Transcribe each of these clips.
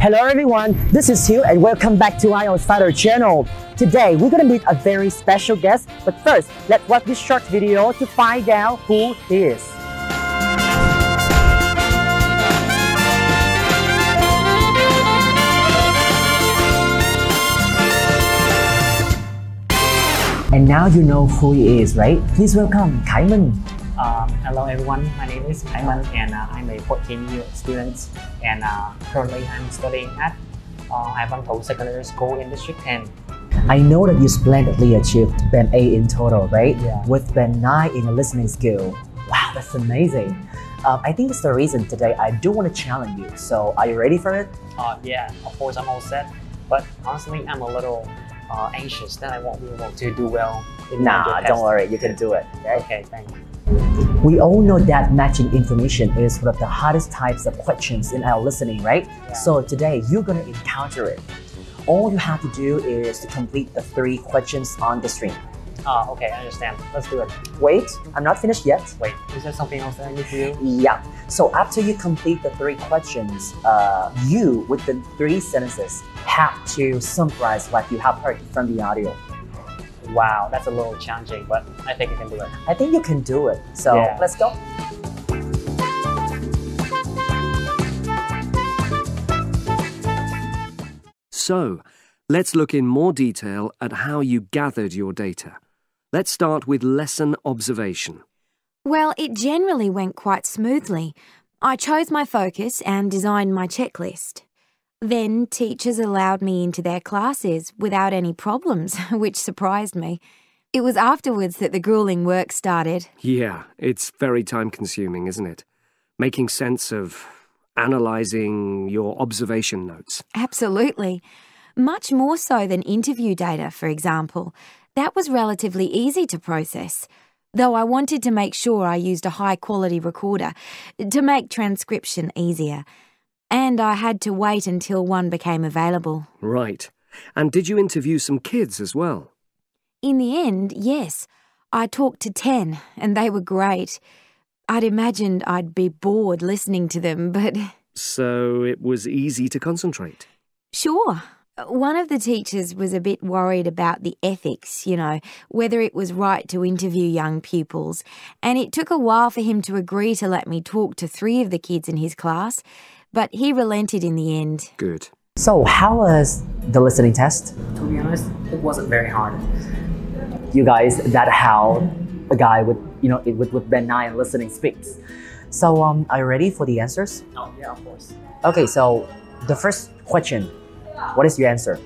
Hello everyone, this is Theo and welcome back to IELTS Fighter channel. Today we're gonna meet a very special guest, but first let's watch this short video to find out who he is. And now you know who he is, right? Please welcome Khải Minh. Hello everyone, my name is Khải Minh and I'm a 14-year student and currently I'm studying at Ivan Secondary School in District 10. I know that you splendidly achieved Band A in total, right? Yeah. With Band 9 in a listening skill. Wow, that's amazing. I think that's the reason today I do want to challenge you. So are you ready for it? Yeah, of course I'm all set, but honestly I'm a little anxious that I won't be able to do well in Nah, don't worry, you can do it. Okay, thanks. We all know that matching information is one of the hardest types of questions in our listening, right? Yeah. So today you're gonna encounter it. All you have to do is to complete the 3 questions on the screen. Okay, I understand. Let's do it. Wait, I'm not finished yet. Wait, is there something else that I need to do? Yeah. So after you complete the 3 questions, you, with the 3 sentences, have to summarize what you have heard from the audio. Wow, that's a little challenging, but I think I can do it. I think you can do it. So Yeah. let's go. So, let's look in more detail at how you gathered your data. Let's start with lesson observation. Well, it generally went quite smoothly. I chose my focus and designed my checklist. Then teachers allowed me into their classes without any problems, which surprised me. It was afterwards that the grueling work started. Yeah, it's very time-consuming, isn't it? Making sense of analysing your observation notes. Absolutely. Much more so than interview data, for example. That was relatively easy to process, though I wanted to make sure I used a high-quality recorder to make transcription easier. And I had to wait until one became available. Right. And did you interview some kids as well? In the end, yes. I talked to 10, and they were great. I'd imagined I'd be bored listening to them, but... So it was easy to concentrate? Sure. One of the teachers was a bit worried about the ethics, whether it was right to interview young pupils, and it took a while for him to agree to let me talk to 3 of the kids in his class, but he relented in the end. Good. So how was the listening test? To be honest, it wasn't very hard. You guys, that's how a guy with Band 9 listening speaks. So are you ready for the answers? Oh, yeah, of course. Okay, so the first question, what is your answer?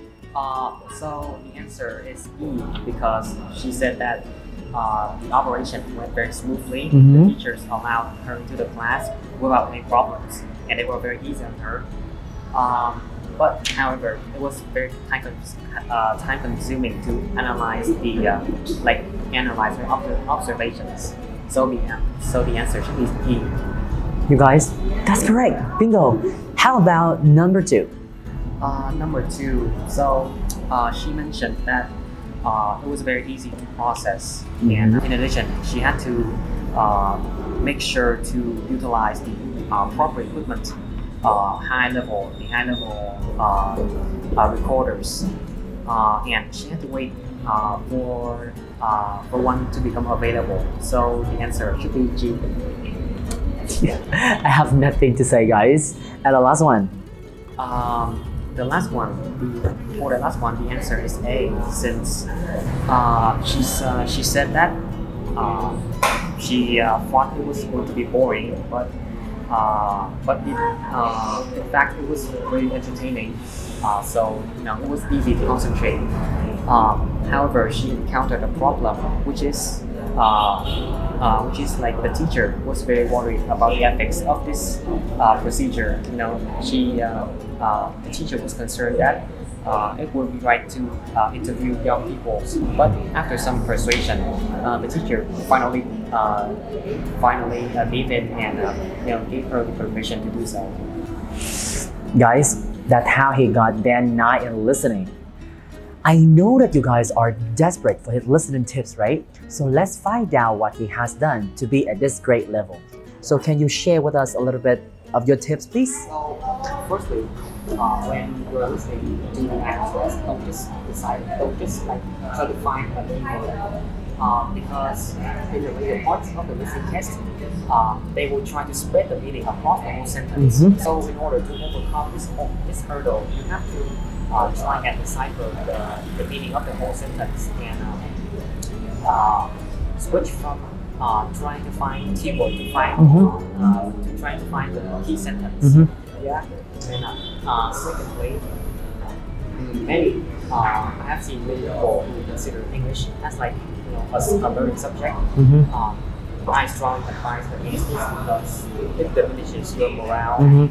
So the answer is E, because she said that the operation went very smoothly. The teachers allowed her into the class without any problems, and they were very easy on her. But however, it was very time-consuming to analyze her observations. So the answer should be E. You guys, that's correct. Bingo. How about number 2? Number 2. So she mentioned that it was very easy to process, and in addition, she had to make sure to utilize the proper equipment, high-level recorders, and she had to wait for one to become available. So the answer should be G. I have nothing to say, guys. And the last one? For the last one, the answer is A, since she said that she thought it was going to be boring, but in fact it was very entertaining. So it was easy to concentrate. However, she encountered a problem, which is like the teacher was very worried about the ethics of this procedure. The teacher was concerned that it would be right to interview young people, but after some persuasion, the teacher finally gave in and gave her the permission to do so. Guys, that's how he got Band 9 in listening. I know that you guys are desperate for his listening tips, right? So let's find out what he has done to be at this great level. So can you share with us a little bit of your tips, please? So, firstly, when you're listening to the answers, don't just decide, don't just like try to find a keyword. Because in the later parts of the listening test, they will try to spread the meaning across the whole sentence. So in order to overcome this hurdle, you have to try and decipher the meaning of the whole sentence and switch from trying to find keyword to trying to find the key sentence. Yeah. And secondly, many I have seen many people who consider English as like a learning subject. I strongly advise against this because it diminishes your morale.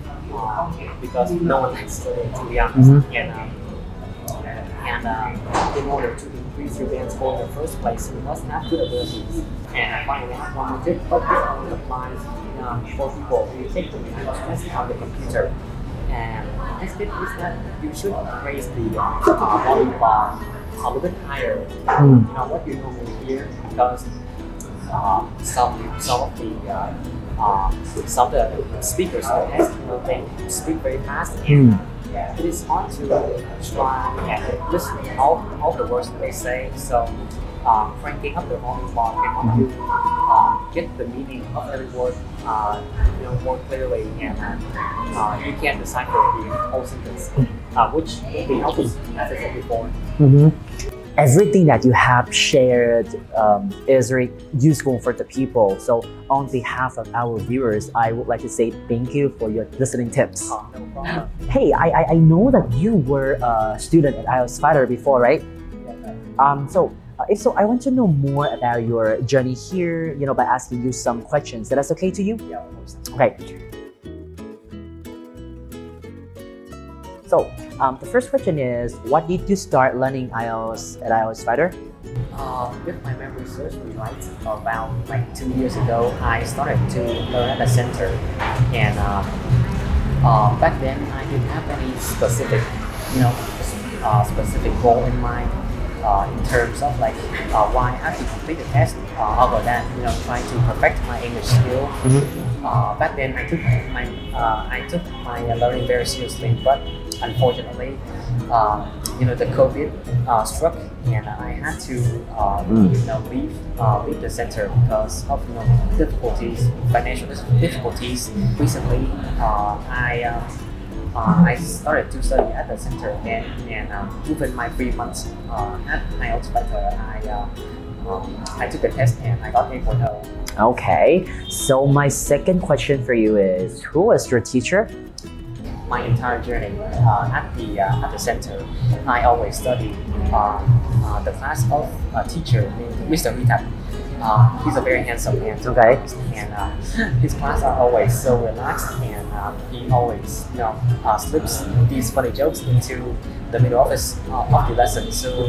Because no one likes studying, to be honest. And in order to increase your band score in the first place, you must have good abilities. And finally, I have one more tip, but this only applies for people who take the test on the computer. And next tip is that you should raise the volume bar a little bit higher. What you normally hear, because some of the speakers on the test, they speak very fast, and it is hard to try and listen all the words that they say. So cranking up the volume bar can help you get the meaning of every word more clearly, and you can decipher the whole sentence, which will be helpful, as I said before. Everything that you have shared is very useful for the people. So on behalf of our viewers, I would like to say thank you for your listening tips. No problem. Hey, I know that you were a student at IELTS Fighter before, right? If so, I want to know more about your journey here, by asking you some questions. That's okay to you? Yeah, of course. Okay. So, the first question is, what did you start learning IELTS at IELTS Fighter? If my memory serves me right, about like 2 years ago, I started to learn at the center, and back then I didn't have any specific, specific goal in mind in terms of like why I have to complete the test, other than trying to perfect my English skill. Back then I took my learning very seriously, but unfortunately, the COVID struck, and I had to leave the center because of difficulties, financial difficulties. Recently, I started to study at the center again, and within my 3 months at IELTS Fighter, I took a test and I got 8.0. Okay, so my second question for you is, who was your teacher? My entire journey at the center, I always studied the class of a teacher named Mr. Việt. He's a very handsome man. Okay. And his classes are always so relaxed, and he always slips these funny jokes into the middle of the lesson, so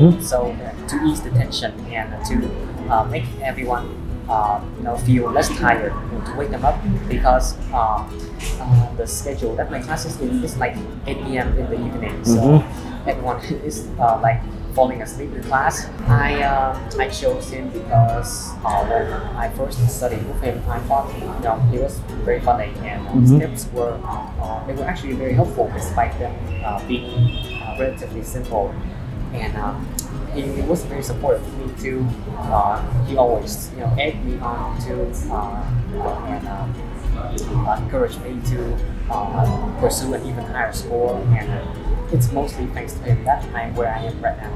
to ease the tension and to make everyone feel less tired, to wake them up, because the schedule that my classes is like 8 p.m. in the evening, so everyone is like falling asleep in class. I chose him because when I first studied with him, I thought he was very funny, and his tips were actually very helpful, despite them being relatively simple. And he was very supportive of me too. He always egged me on to and encouraged me to pursue an even higher score, and it's mostly thanks to him that I'm where I am right now.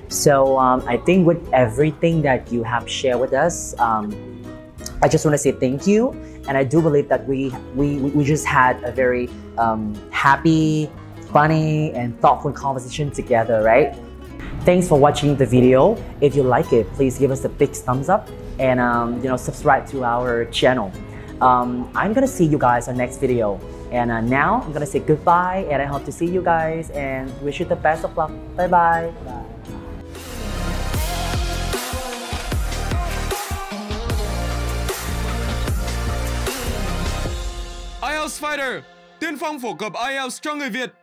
So I think with everything that you have shared with us, I just want to say thank you, and I do believe that we just had a very happy, funny, and thoughtful conversation together, right? Thanks for watching the video. If you like it, please give us a big thumbs up and subscribe to our channel. I'm gonna see you guys on next video, and now I'm gonna say goodbye, and I hope to see you guys and wish you the best of luck. Bye bye. IELTS Fighter, tiên phong phổ cập IELTS cho người Việt.